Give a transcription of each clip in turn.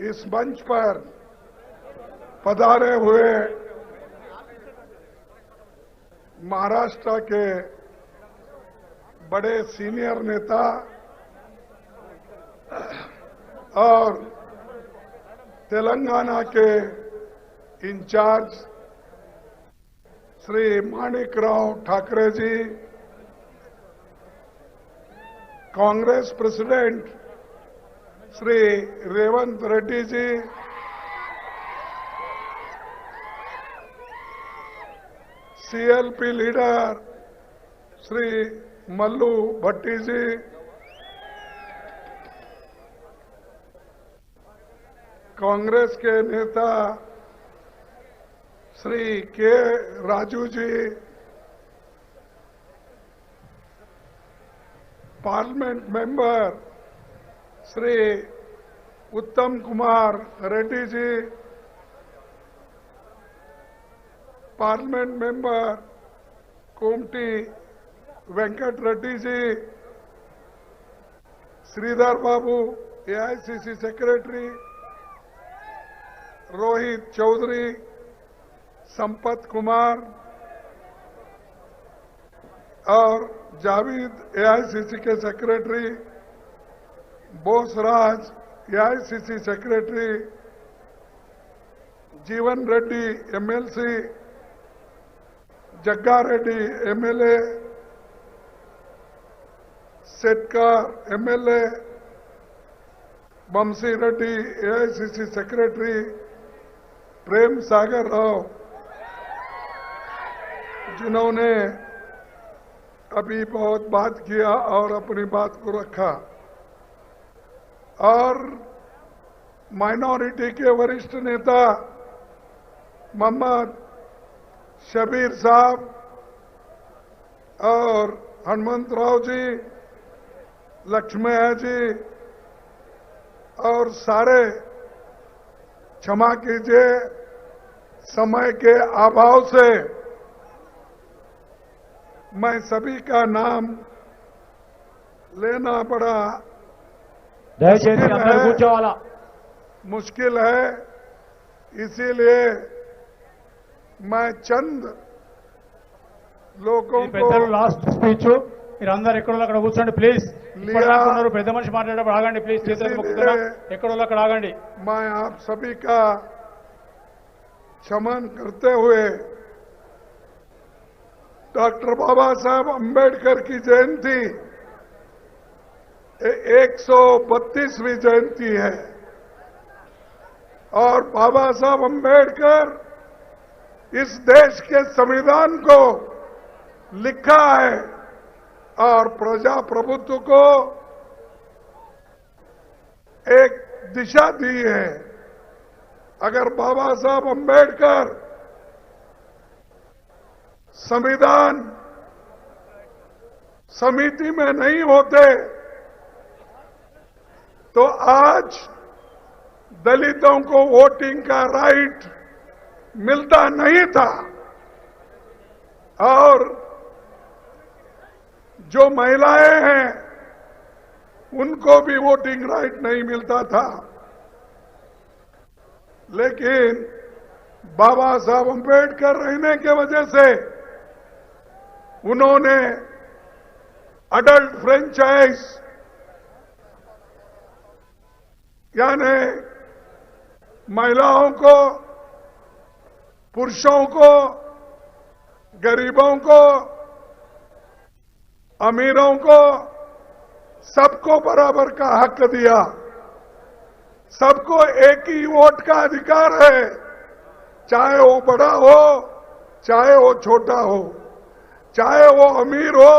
इस मंच पर पधारे हुए महाराष्ट्र के बड़े सीनियर नेता और तेलंगाना के in charge Shri Manikrao Thackeray ji, Congress president Shri Revanth Reddy ji, CLP leader Shri Mallu भट्टी जी, कांग्रेस के नेता श्री के राजू जी, पार्लियामेंट मेंबर श्री उत्तम कुमार रेड्डी जी, पार्लियामेंट मेंबर कोमटी वेंकट रेड्डी जी, श्रीधर बाबू एआईसीसी सेक्रेटरी, रोहित चौधरी, संपत कुमार और जावेद एआईसीसी के सेक्रेटरी, बोसराज एआईसीसी सेक्रेटरी, जीवन रेड्डी एमएलसी, जग्गा रेड्डी एमएलए, सेटकर एमएलए, बंसी रेड्डी एआईसीसी सेक्रेटरी, प्रेम सागर राव जिन्होंने अभी बहुत बात किया और अपनी बात को रखा, और माइनॉरिटी के वरिष्ठ नेता मोहम्मद शबीर साहब और हनुमंतराव जी, लक्ष्मैया जी और सारे, क्षमा कीजिए समय के अभाव से मैं सभी का नाम लेना बड़ा मुश्किल है, इसीलिए मैं चंद लोगों को లాస్ట్ స్పీచ్ మీరందరూ ఎక్కడోళ్ళు అక్కడ కూర్చోండి ప్లీజ్. ఇప్పటిదాకా పెద్ద మనిషి మాట్లాడేటప్పుడు ఆగండి ప్లీజ్. చేతులు మొక్కుతున్నా ఎక్కడోళ్ళు అక్కడ ఆగండి. मैं आप सभी का क्षमन करते हुए डॉक्टर बाबा साहब अंबेडकर की जयंती 132वीं जयंती है और बाबा साहब अंबेडकर इस देश के संविधान को लिखा है और प्रजाप्रभुत्व को एक दिशा दी है। अगर बाबा साहब अंबेडकर संविधान समिति में नहीं होते तो आज दलितों को वोटिंग का राइट मिलता नहीं था और जो महिलाएं हैं उनको भी वोटिंग राइट नहीं मिलता था। लेकिन बाबा साहब अंबेडकर रहने के वजह से उन्होंने अडल्ट फ्रेंचाइज यानी महिलाओं को, पुरुषों को, गरीबों को, अमीरों को, सबको बराबर का हक दिया। सबको एक ही वोट का अधिकार है, चाहे वो बड़ा हो, चाहे वो छोटा हो, चाहे वो अमीर हो,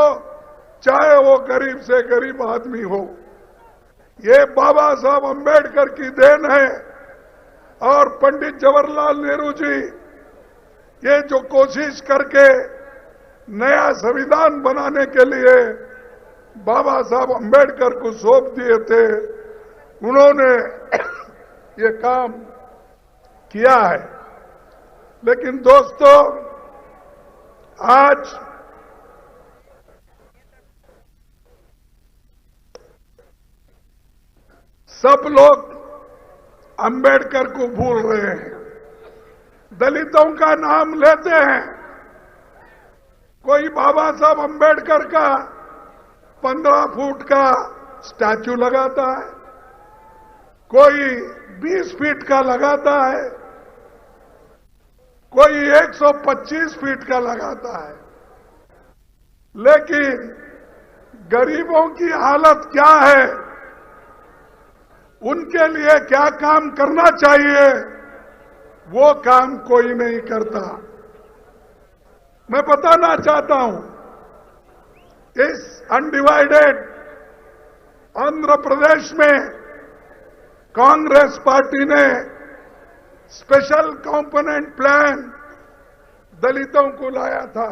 चाहे वो गरीब से गरीब आदमी हो। ये बाबा साहब अंबेडकर की देन है और पंडित जवाहरलाल नेहरू जी ये जो कोशिश करके नया संविधान बनाने के लिए बाबा साहब अंबेडकर को सौंप दिए थे, उन्होंने ये काम किया है। लेकिन दोस्तों, आज सब लोग अंबेडकर को भूल रहे हैं, दलितों का नाम लेते हैं। कोई बाबा साहब अंबेडकर का 15 फुट का स्टैच्यू लगाता है, कोई 20 फीट का लगाता है, कोई 125 फीट का लगाता है। लेकिन गरीबों की हालत क्या है, उनके लिए क्या काम करना चाहिए, वो काम कोई नहीं करता। मैं बताना चाहता हूं, इस अनडिवाइडेड आंध्र प्रदेश में कांग्रेस पार्टी ने स्पेशल कंपोनेंट प्लान दलितों को लाया था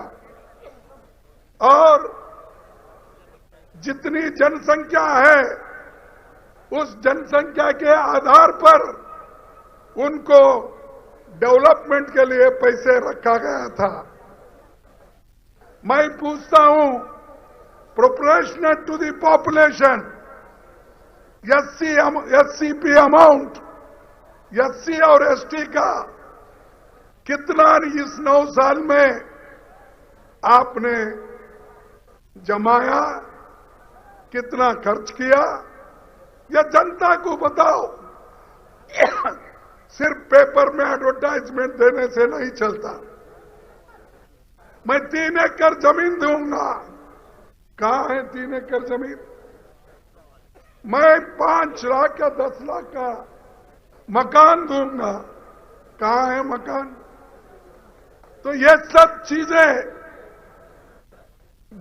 और जितनी जनसंख्या है उस जनसंख्या के आधार पर उनको डेवलपमेंट के लिए पैसे रखा गया था। मैं पूछता हूं, proportional to the population SCP amount, SC और एसटी का कितना इस 9 साल में आपने जमाया, कितना खर्च किया, या जनता को बताओ। सिर्फ पेपर में एडवर्टाइजमेंट देने से नहीं चलता। मैं 3 एकड़ जमीन दूंगा, कहां है 3 एकड़ जमीन? मैं 5 लाख या 10 लाख का मकान दूंगा, कहां है मकान? तो ये सब चीजें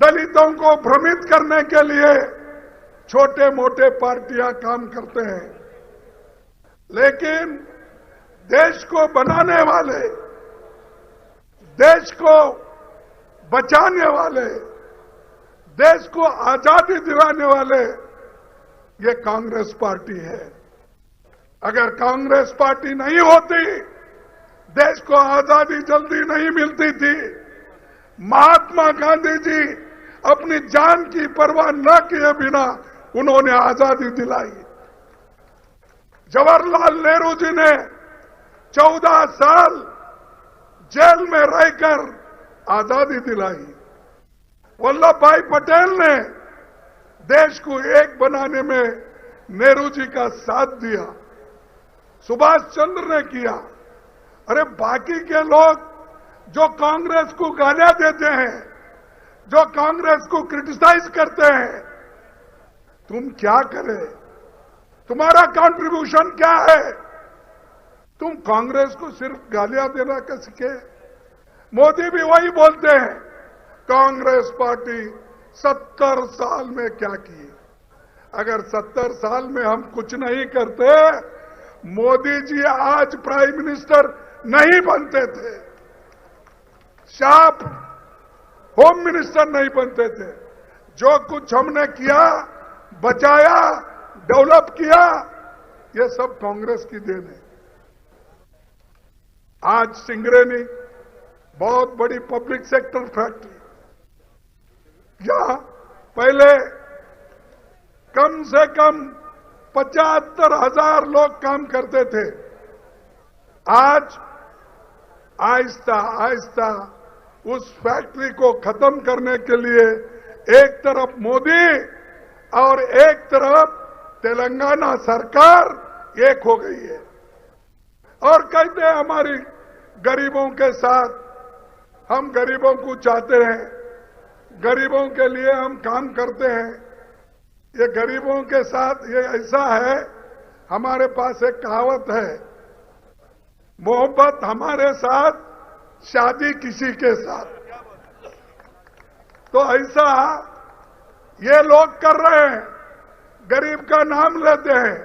दलितों को भ्रमित करने के लिए छोटे मोटे पार्टियां काम करते हैं। लेकिन देश को बनाने वाले, देश को बचाने वाले, देश को आजादी दिलाने वाले ये कांग्रेस पार्टी है। अगर कांग्रेस पार्टी नहीं होती, देश को आजादी जल्दी नहीं मिलती थी। महात्मा गांधी जी अपनी जान की परवाह न किए बिना उन्होंने आजादी दिलाई। जवाहरलाल नेहरू जी ने 14 साल जेल में रहकर आजादी दिलाई। वल्लभ भाई पटेल ने देश को एक बनाने में नेहरू जी का साथ दिया। सुभाष चंद्र ने किया। अरे बाकी के लोग जो कांग्रेस को गालियां देते हैं, जो कांग्रेस को क्रिटिसाइज करते हैं, तुम क्या करें? तुम्हारा कंट्रीब्यूशन क्या है? तुम कांग्रेस को सिर्फ गालियां देना का सीखे। मोदी भी वही बोलते हैं, कांग्रेस पार्टी 70 साल में क्या की। अगर 70 साल में हम कुछ नहीं करते, मोदी जी आज प्राइम मिनिस्टर नहीं बनते थे, शार्प होम मिनिस्टर नहीं बनते थे। जो कुछ हमने किया, बचाया, डेवलप किया, ये सब कांग्रेस की देन है। आज सिंगरेनी बहुत बड़ी पब्लिक सेक्टर फैक्ट्री, यहां पहले कम से कम 75,000 लोग काम करते थे। आज आहिस्ता आहिस्ता उस फैक्ट्री को खत्म करने के लिए एक तरफ मोदी और एक तरफ तेलंगाना सरकार एक हो गई है और कहते हैं हमारी गरीबों के साथ, हम गरीबों को चाहते हैं, गरीबों के लिए हम काम करते हैं। ये गरीबों के साथ ये ऐसा है, हमारे पास एक कहावत है, मोहब्बत हमारे साथ, शादी किसी के साथ। तो ऐसा ये लोग कर रहे हैं। गरीब का नाम लेते हैं,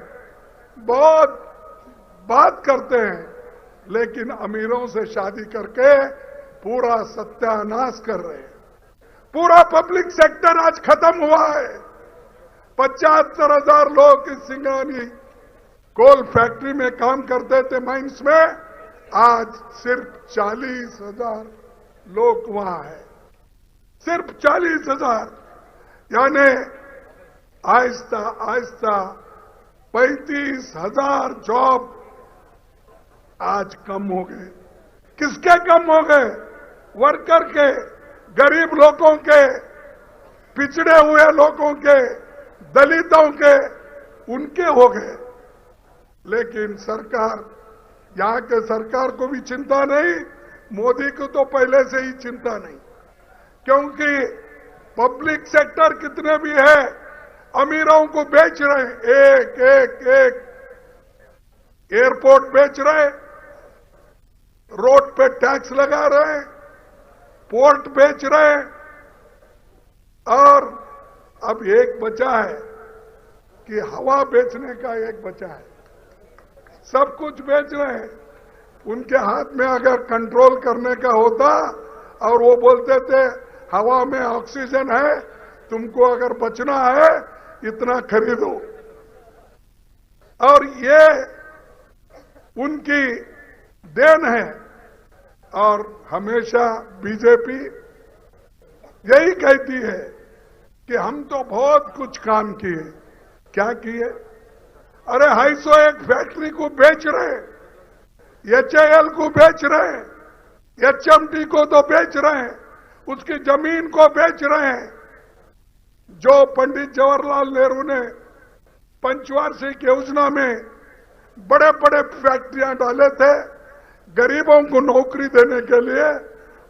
बहुत बात करते हैं, लेकिन अमीरों से शादी करके पूरा सत्यानाश कर रहे हैं। पूरा पब्लिक सेक्टर आज खत्म हुआ है। 75,000 लोग इस सिंगानी कोल फैक्ट्री में काम करते थे, माइंस में, आज सिर्फ 40,000 लोग वहां हैं। सिर्फ 40,000, यानी आहिस्ता आहिस्ता 35,000 जॉब आज कम हो गए। किसके कम हो गए? वर्कर के, गरीब लोगों के, पिछड़े हुए लोगों के, दलितों के, उनके हो गए। लेकिन सरकार, यहां के सरकार को भी चिंता नहीं, मोदी को तो पहले से ही चिंता नहीं, क्योंकि पब्लिक सेक्टर कितने भी है, अमीरों को बेच रहे हैं। एक एक एक एयरपोर्ट बेच रहे, रोड पे टैक्स लगा रहे, पोर्ट बेच रहे, और अब एक बचा है कि हवा बेचने का एक बचा है। सब कुछ बेच रहे हैं। उनके हाथ में अगर कंट्रोल करने का होता और वो बोलते थे हवा में ऑक्सीजन है, तुमको अगर बचना है इतना खरीदो, और ये उनकी देन है। और हमेशा बीजेपी यही कहती है कि हम तो बहुत कुछ काम किए। क्या किए? अरे 201 फैक्ट्री को बेच रहे, HAL को बेच रहे, HMT को तो बेच रहे हैं, उसकी जमीन को बेच रहे हैं। जो पंडित जवाहरलाल नेहरू ने पंचवार्षिक योजना में बड़े बड़े फैक्ट्रियां डाले थे गरीबों को नौकरी देने के लिए,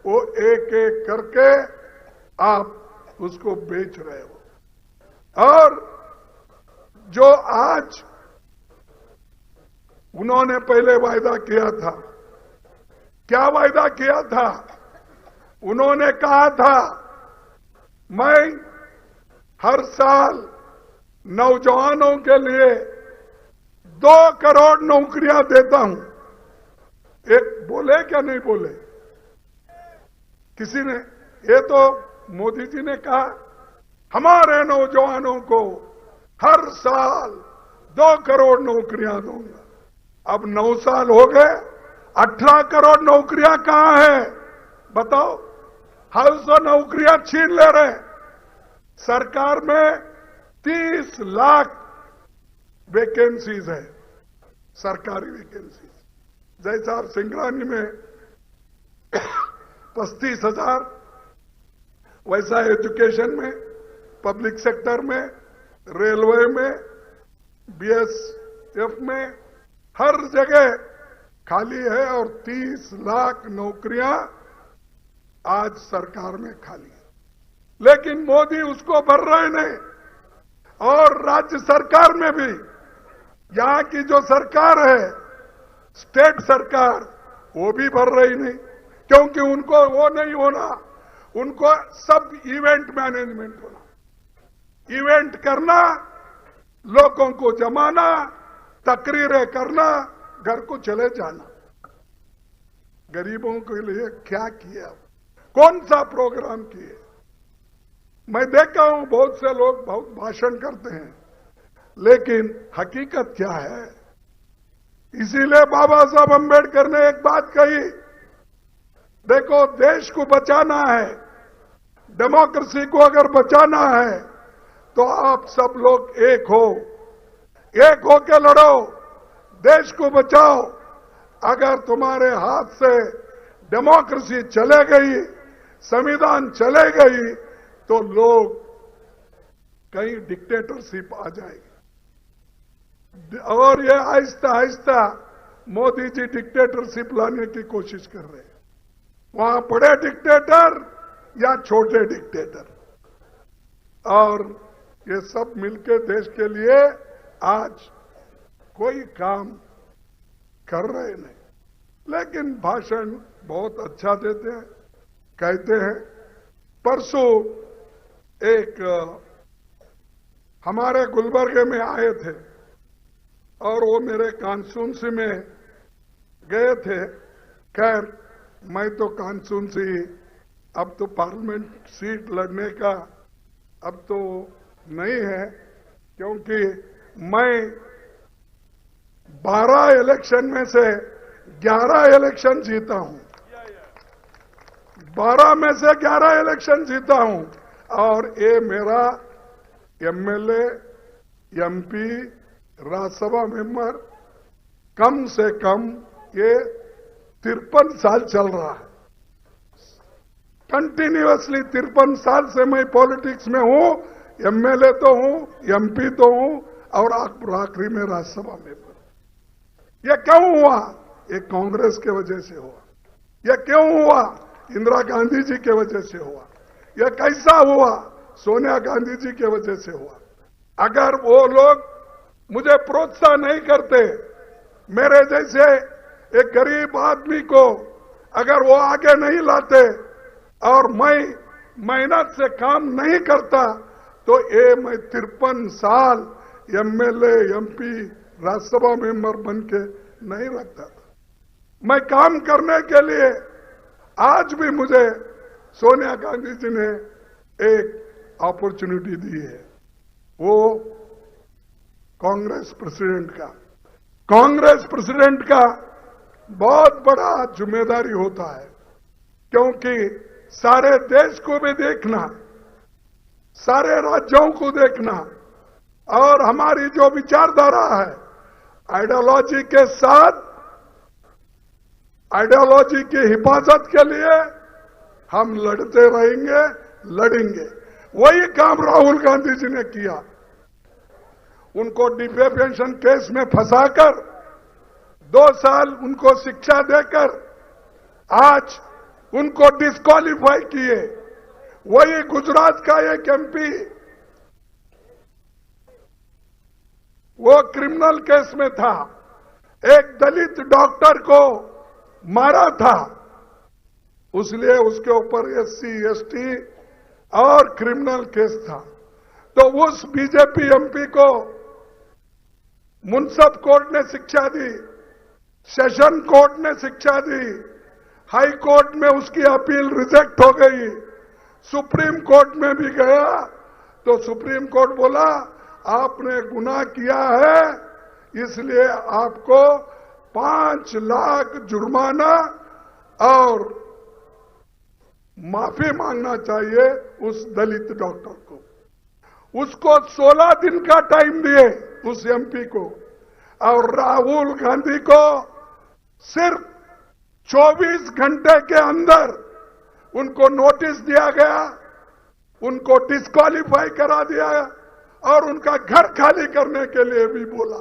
वो एक एक करके आप उसको बेच रहे हो। और जो आज उन्होंने पहले वायदा किया था, क्या वायदा किया था? उन्होंने कहा था मैं हर साल नौजवानों के लिए 2 करोड़ नौकरियां देता हूं। एक बोले क्या नहीं बोले? किसी ने? ये तो मोदी जी ने कहा हमारे नौजवानों को हर साल 2 करोड़ नौकरियां दूंगा। अब 9 साल हो गए, 18 करोड़ नौकरियां कहां हैं? बताओ। 100 नौकरियां छीन ले रहे। सरकार में 30 लाख वैकेंसीज है, सरकारी वैकेंसीज। जैसा सिंगरानी में 35,000, वैसा एजुकेशन में, पब्लिक सेक्टर में, रेलवे में, BSF में, हर जगह खाली है। और 30 लाख नौकरियां आज सरकार में खाली है, लेकिन मोदी उसको भर रहे नहीं। और राज्य सरकार में भी, यहां की जो सरकार है, स्टेट सरकार, वो भी भर रही नहीं, क्योंकि उनको वो नहीं होना। उनको सब इवेंट मैनेजमेंट होना, इवेंट करना, लोगों को जमाना, तकरीरें करना, घर को चले जाना। गरीबों के लिए क्या किया? कौन सा प्रोग्राम किए? मैं देखा हूं बहुत से लोग बहुत भाषण करते हैं, लेकिन हकीकत क्या है? इसीलिए बाबा साहब अम्बेडकर ने एक बात कही, देखो देश को बचाना है, डेमोक्रेसी को अगर बचाना है तो आप सब लोग एक हो के लड़ो, देश को बचाओ। अगर तुम्हारे हाथ से डेमोक्रेसी चले गई, संविधान चले गई, तो लोग कहीं डिक्टेटरशिप आ जाएगी। और ये आहिस्ता आहिस्ता मोदी जी डिक्टेटरशिप लाने की कोशिश कर रहे हैं। वहां बड़े डिक्टेटर या छोटे डिक्टेटर, और ये सब मिलके देश के लिए आज कोई काम कर रहे नहीं, लेकिन भाषण बहुत अच्छा देते हैं, कहते हैं। परसों एक हमारे गुलबर्गे में आए थे और वो मेरे कॉन्स्टिट्यूंसी में गए थे। खैर, मैं तो कॉन्स्टिट्यूंसी, अब तो पार्लियामेंट सीट लड़ने का अब तो नहीं है, क्योंकि मैं 12 इलेक्शन में से 11 इलेक्शन जीता हूं। 12 में से 11 इलेक्शन जीता हूं और ये मेरा एमएलए, एमपी, राज्यसभा मेंबर कम से कम ये 53 साल चल रहा है। कंटिन्यूअसली 53 साल से मैं पॉलिटिक्स में हूं। एमएलए तो हूं, एमपी तो हूं और आखिरी में राज्यसभा मेंबर। ये क्यों हुआ? ये कांग्रेस के वजह से हुआ। ये क्यों हुआ? इंदिरा गांधी जी के वजह से हुआ। ये कैसा हुआ? सोनिया गांधी जी के वजह से हुआ। अगर वो लोग मुझे प्रोत्साहन नहीं करते, मेरे जैसे एक गरीब आदमी को अगर वो आगे नहीं लाते और मैं मेहनत से काम नहीं करता, तो ये मैं 53 साल एमएलए, एमपी, राज्यसभा मेंबर बन के नहीं रखता था। मैं काम करने के लिए आज भी मुझे सोनिया गांधी जी ने एक अपॉर्चुनिटी दी है, वो कांग्रेस प्रेसिडेंट का बहुत बड़ा जिम्मेदारी होता है, क्योंकि सारे देश को भी देखना, सारे राज्यों को देखना और हमारी जो विचारधारा है, आइडियोलॉजी के साथ आइडियोलॉजी की हिफाजत के लिए हम लड़ते रहेंगे, लड़ेंगे। वही काम राहुल गांधी जी ने किया। उनको डिफेमेशन केस में फंसाकर 2 साल उनको शिक्षा देकर आज उनको डिस्क्वालीफाई किए। वही गुजरात का एक एमपी वो क्रिमिनल केस में था, एक दलित डॉक्टर को मारा था, उसलिए उसके ऊपर SC, ST और क्रिमिनल केस था। तो उस बीजेपी एमपी को मुंसिफ कोर्ट ने शिक्षा दी, सेशन कोर्ट ने शिक्षा दी, हाई कोर्ट में उसकी अपील रिजेक्ट हो गई, सुप्रीम कोर्ट में भी गया तो सुप्रीम कोर्ट बोला आपने गुनाह किया है, इसलिए आपको 5 लाख जुर्माना और माफी मांगना चाहिए उस दलित डॉक्टर को। उसको 16 दिन का टाइम दिए उस एमपी को, और राहुल गांधी को सिर्फ 24 घंटे के अंदर उनको नोटिस दिया गया, उनको डिस्क्वालीफाई करा दिया और उनका घर खाली करने के लिए भी बोला।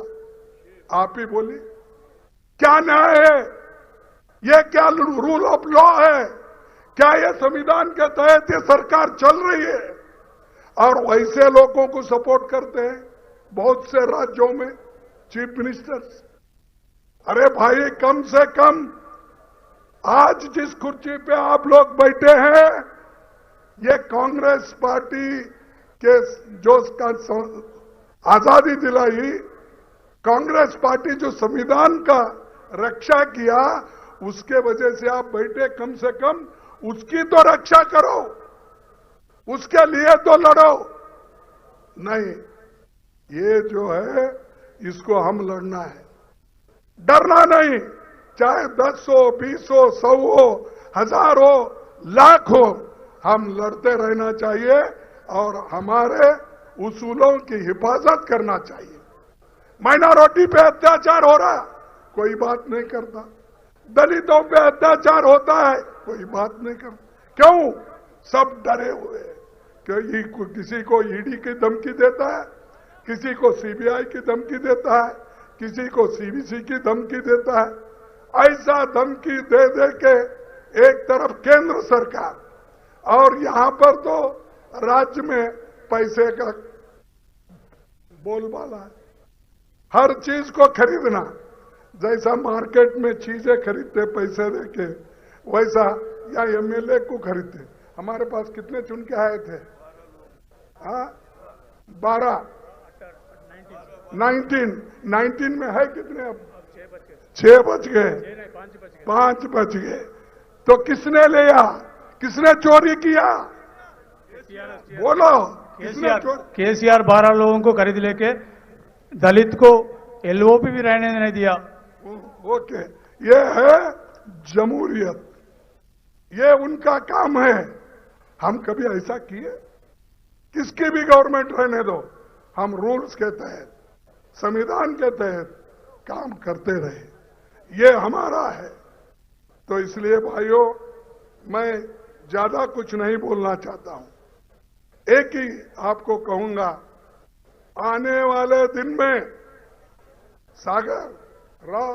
आप ही बोलिए, क्या न्याय है? ये क्या रूल ऑफ लॉ है? क्या ये संविधान के तहत ये सरकार चल रही है? और वैसे लोगों को सपोर्ट करते हैं बहुत से राज्यों में चीफ मिनिस्टर्स। अरे भाई, कम से कम आज जिस कुर्सी पे आप लोग बैठे हैं, ये कांग्रेस पार्टी के जो आजादी दिलाई, कांग्रेस पार्टी जो संविधान का रक्षा किया, उसके वजह से आप बैठे। कम से कम उसकी तो रक्षा करो, उसके लिए तो लड़ो। नहीं, ये जो है इसको हम लड़ना है, डरना नहीं। चाहे 10 हो, 20 हो, 100 हो, 1000 हो, लाख हो, हम लड़ते रहना चाहिए और हमारे उसूलों की हिफाजत करना चाहिए। माइनॉरिटी पे अत्याचार हो रहा है, कोई बात नहीं करता। दलितों पे अत्याचार होता है, कोई बात नहीं करता। क्यों? सब डरे हुए हैं कि किसी को ईडी की धमकी देता है, किसी को सीबीआई की धमकी देता है, किसी को सीवीसी की धमकी देता है। ऐसा धमकी दे दे के एक तरफ केंद्र सरकार और यहां पर तो राज्य में पैसे का बोलबाला है। हर चीज को खरीदना, जैसा मार्केट में चीजें खरीदते पैसे देके, वैसा या एमएलए को खरीदते। हमारे पास कितने चुन के आए थे? 12। 19 में है कितने अब? 6 बज गए, 5 बज गए। तो किसने लिया, किसने चोरी किया? बोलो, किसने चोरी? केसीआर 12 लोगों को खरीद लेके दलित को एलओपी भी रहने नहीं दिया। ओके, ये है जमहूरियत, ये उनका काम है। हम कभी ऐसा किए? किसकी भी गवर्नमेंट रहने दो, हम रूल्स के तहत, संविधान के तहत काम करते रहे, ये हमारा है। तो इसलिए भाइयों, मैं ज्यादा कुछ नहीं बोलना चाहता हूं। एक ही आपको कहूंगा, आने वाले दिन में सागर रहो,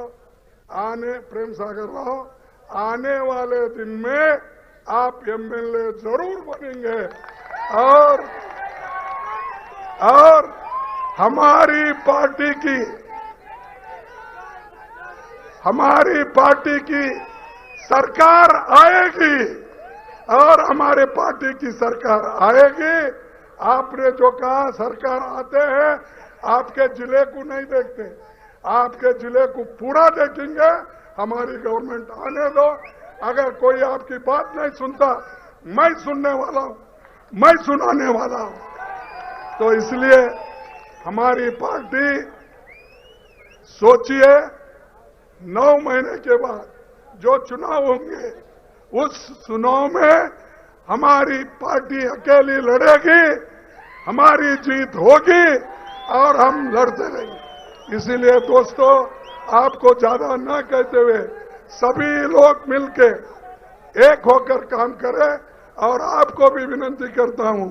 प्रेम सागर रहो, आने वाले दिन में आप एमएलए जरूर बनेंगे। और हमारी पार्टी की सरकार आएगी, और हमारे पार्टी की सरकार आएगी। आपने जो कहा सरकार आते हैं, आपके जिले को नहीं देखते, आपके जिले को पूरा देखेंगे। हमारी गवर्नमेंट आने दो। अगर कोई आपकी बात नहीं सुनता, मैं सुनने वाला हूं, मैं सुनाने वाला हूं। तो इसलिए हमारी पार्टी, सोचिए 9 महीने के बाद जो चुनाव होंगे, उस चुनाव में हमारी पार्टी अकेली लड़ेगी, हमारी जीत होगी और हम लड़ते रहेंगे। इसीलिए दोस्तों, आपको ज्यादा न कहते हुए सभी लोग मिलके एक होकर काम करें। और आपको भी विनती करता हूं,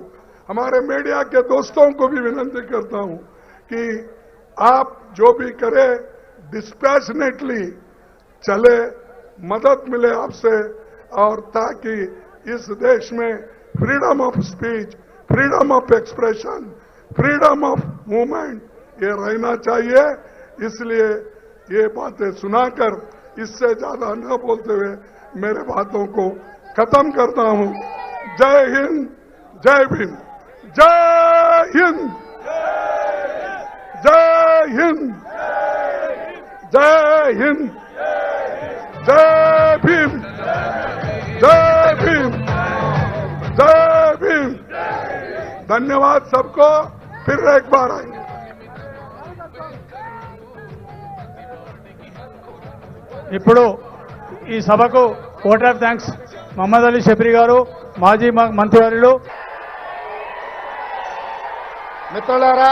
हमारे मीडिया के दोस्तों को भी विनती करता हूं कि आप जो भी करें डिस्पैशनेटली चले, मदद मिले आपसे, और ताकि इस देश में freedom of speech, freedom of expression, freedom of movement ये रहना चाहिए। इसलिए ये बातें सुनाकर इससे ज्यादा न बोलते हुए मेरे बातों को खत्म करता हूं। जय हिंद, जय भीम, जय हिंद, जय हिंद, जय हिंद, जय भीम, जय भीम, जय भीम। धन्यवाद सबको, फिर एक बार आएंगे। ఇప్పుడు ఈ సభకు vote of thanks Mohamed Ali Sabry garu, మాజీ మంత్రివర్యులు. మిత్రులారా,